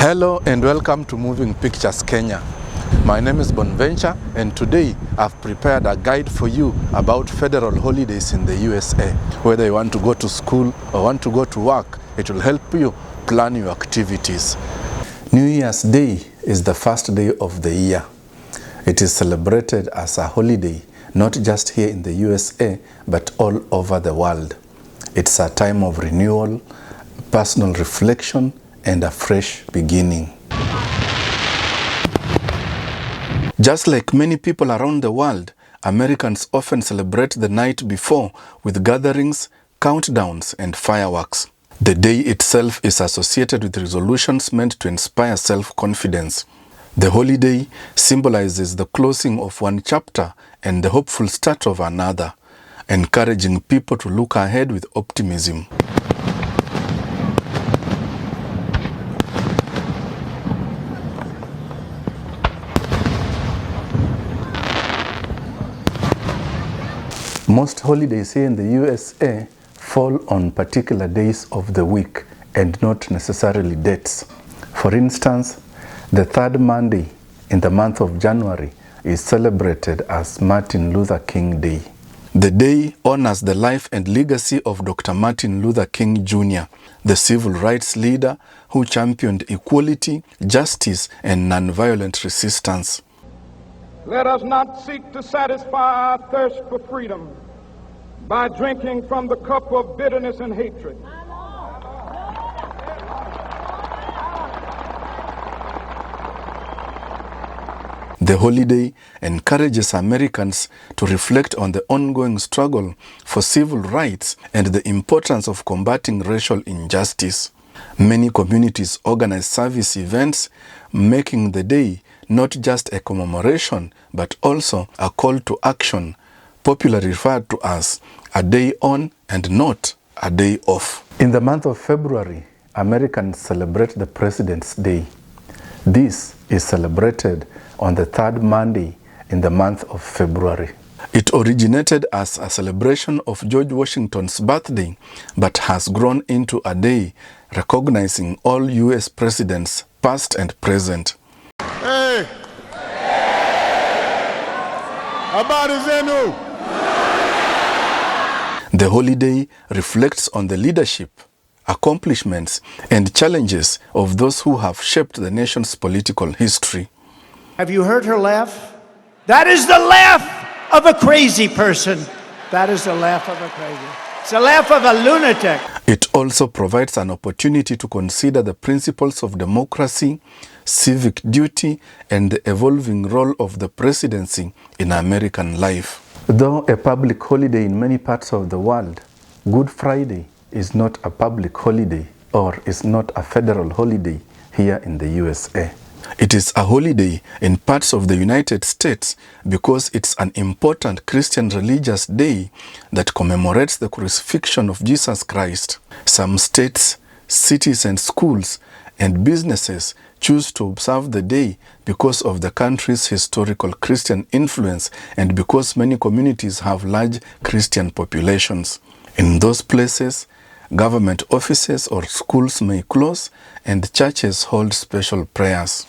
Hello and welcome to Moving Pictures Kenya. My name is Bonventure and today I've prepared a guide for you about federal holidays in the USA. Whether you want to go to school or want to go to work, it will help you plan your activities. New Year's Day is the first day of the year. It is celebrated as a holiday, not just here in the USA, but all over the world. It's a time of renewal, personal reflection, and a fresh beginning. Just like many people around the world, Americans often celebrate the night before with gatherings, countdowns, and fireworks. The day itself is associated with resolutions meant to inspire self-confidence. The holiday symbolizes the closing of one chapter and the hopeful start of another, encouraging people to look ahead with optimism. Most holidays here in the USA fall on particular days of the week and not necessarily dates. For instance, the third Monday in the month of January is celebrated as Martin Luther King Day. The day honors the life and legacy of Dr. Martin Luther King Jr., the civil rights leader who championed equality, justice, and nonviolent resistance. Let us not seek to satisfy our thirst for freedom by drinking from the cup of bitterness and hatred. The holiday encourages Americans to reflect on the ongoing struggle for civil rights and the importance of combating racial injustice. Many communities organize service events, making the day not just a commemoration, but also a call to action, popularly referred to as a day on and not a day off. In the month of February, Americans celebrate the President's Day. This is celebrated on the third Monday in the month of February. It originated as a celebration of George Washington's birthday, but has grown into a day recognizing all US presidents, past and present. Hey! Habari zenu! The holiday reflects on the leadership, accomplishments, and challenges of those who have shaped the nation's political history. Have you heard her laugh? That is the laugh of a crazy person. That is the laugh of a crazy. It's the laugh of a lunatic. It also provides an opportunity to consider the principles of democracy, civic duty, and the evolving role of the presidency in American life. Though a public holiday in many parts of the world, Good Friday is not a public holiday or is not a federal holiday here in the USA. It is a holiday in parts of the United States because it's an important Christian religious day that commemorates the crucifixion of Jesus Christ. Some states, cities, and schools and businesses choose to observe the day because of the country's historical Christian influence and because many communities have large Christian populations. In those places, government offices or schools may close and churches hold special prayers.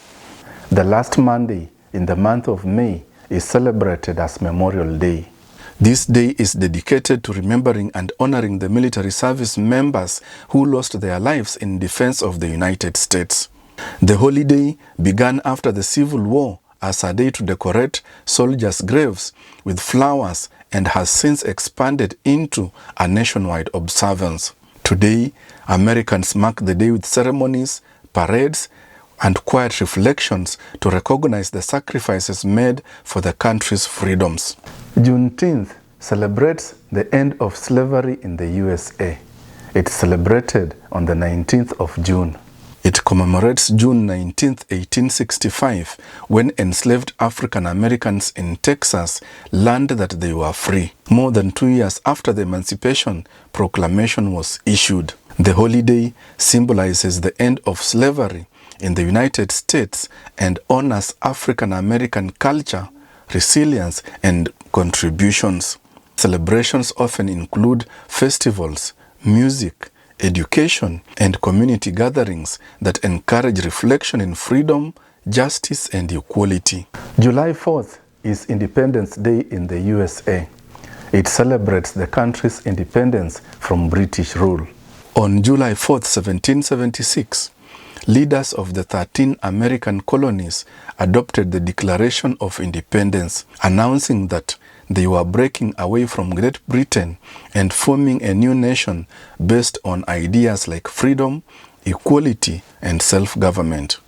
The last Monday in the month of May is celebrated as Memorial Day. This day is dedicated to remembering and honoring the military service members who lost their lives in defense of the United States. The holiday began after the Civil War as a day to decorate soldiers' graves with flowers and has since expanded into a nationwide observance. Today, Americans mark the day with ceremonies, parades, and quiet reflections to recognize the sacrifices made for the country's freedoms. Juneteenth celebrates the end of slavery in the USA. It's celebrated on the 19th of June. It commemorates June 19, 1865, when enslaved African Americans in Texas learned that they were free. More than 2 years after the Emancipation Proclamation was issued, the holiday symbolizes the end of slavery in the United States and honors African American culture, resilience, and contributions. Celebrations often include festivals, music, education, and community gatherings that encourage reflection in freedom, justice, and equality. July 4th is Independence Day in the USA. It celebrates the country's independence from British rule. On July 4th, 1776, leaders of the 13 American colonies adopted the Declaration of Independence, announcing that they were breaking away from Great Britain and forming a new nation based on ideas like freedom, equality, and self-government.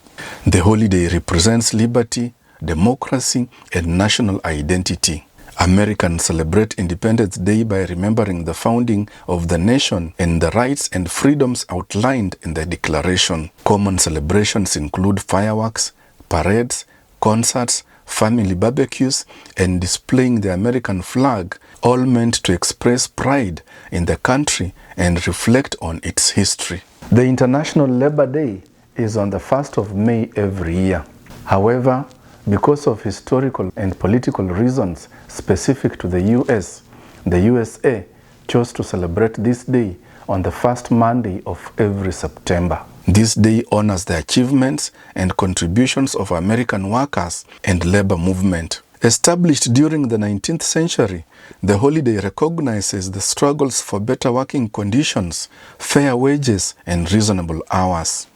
The holiday represents liberty, democracy, and national identity. Americans celebrate Independence Day by remembering the founding of the nation and the rights and freedoms outlined in the Declaration. Common celebrations include fireworks, parades, concerts, family barbecues, and displaying the American flag, all meant to express pride in the country and reflect on its history. The International Labor Day is on the 1st of May every year. However, because of historical and political reasons specific to the US, the USA chose to celebrate this day on the first Monday of every September. This day honors the achievements and contributions of American workers and labor movement. Established during the 19th century, the holiday recognizes the struggles for better working conditions, fair wages, and reasonable hours.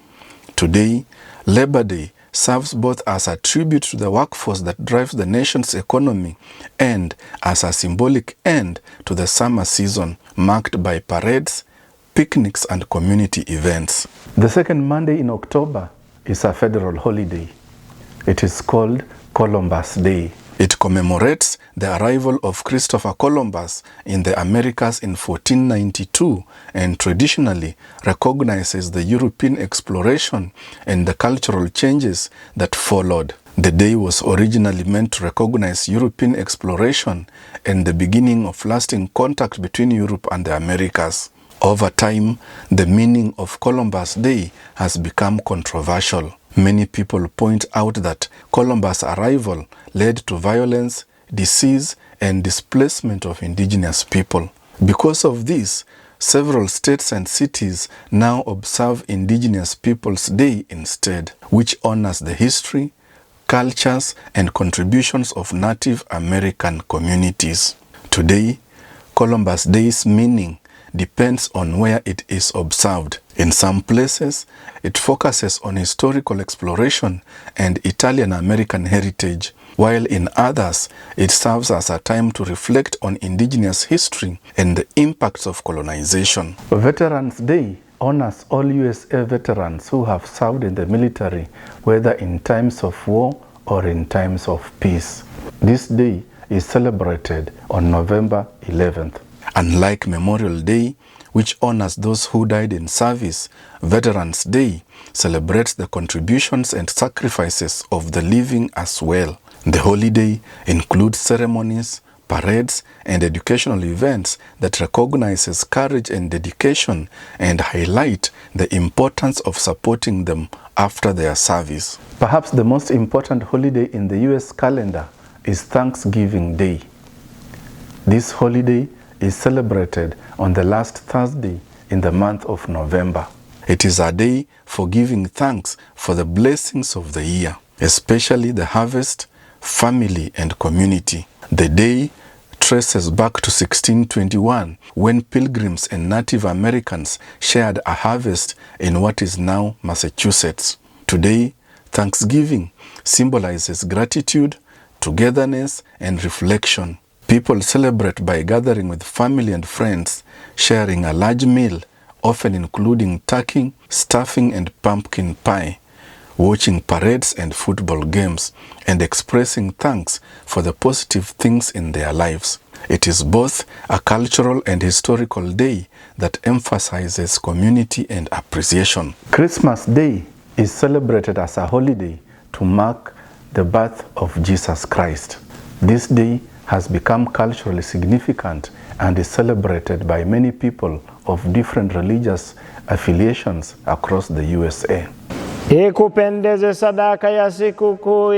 Today, Labor Day serves both as a tribute to the workforce that drives the nation's economy and as a symbolic end to the summer season, marked by parades, picnics, and community events. The second Monday in October is a federal holiday. It is called Columbus Day. It commemorates the arrival of Christopher Columbus in the Americas in 1492 and traditionally recognizes the European exploration and the cultural changes that followed. The day was originally meant to recognize European exploration and the beginning of lasting contact between Europe and the Americas. Over time, the meaning of Columbus Day has become controversial. Many people point out that Columbus' arrival led to violence, disease, and displacement of indigenous people. Because of this, several states and cities now observe Indigenous Peoples Day instead, which honors the history, cultures, and contributions of Native American communities. Today, Columbus Day's meaning depends on where it is observed. In some places, it focuses on historical exploration and Italian-American heritage, while in others, it serves as a time to reflect on indigenous history and the impacts of colonization. Veterans Day honors all USA veterans who have served in the military, whether in times of war or in times of peace. This day is celebrated on November 11th. Unlike Memorial Day, which honors those who died in service, Veterans Day celebrates the contributions and sacrifices of the living as well. The holiday includes ceremonies, parades, and educational events that recognizes courage and dedication and highlight the importance of supporting them after their service. Perhaps the most important holiday in the US calendar is Thanksgiving Day. This holiday is celebrated on the last Thursday in the month of November. It is a day for giving thanks for the blessings of the year, especially the harvest, family, and community. The day traces back to 1621, when pilgrims and Native Americans shared a harvest in what is now Massachusetts. Today, Thanksgiving symbolizes gratitude, togetherness, and reflection. People celebrate by gathering with family and friends, sharing a large meal, often including turkey, stuffing, and pumpkin pie, watching parades and football games, and expressing thanks for the positive things in their lives. It is both a cultural and historical day that emphasizes community and appreciation. Christmas Day is celebrated as a holiday to mark the birth of Jesus Christ. This day has become culturally significant and is celebrated by many people of different religious affiliations across the USA. Ikupendeze sadaka ya sikukuu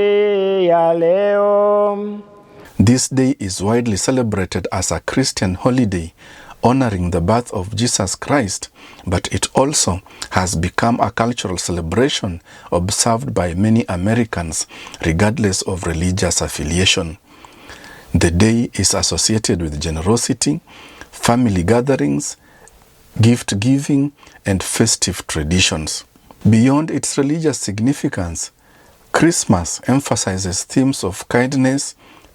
ya leo. This day is widely celebrated as a Christian holiday, honoring the birth of Jesus Christ, but it also has become a cultural celebration observed by many Americans, regardless of religious affiliation. The day is associated with generosity, family gatherings, gift giving, and festive traditions. Beyond its religious significance, Christmas emphasizes themes of kindness,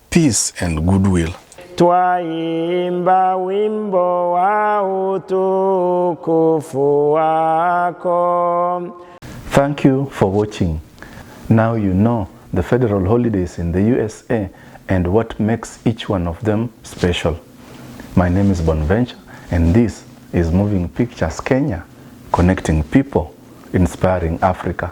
peace, and goodwill. Twaimba wimbo wa utukufu wako. Thank you for watching. Now you know the federal holidays in the USA and what makes each one of them special. My name is Bonventure, and this is Moving Pictures Kenya, connecting people, inspiring Africa.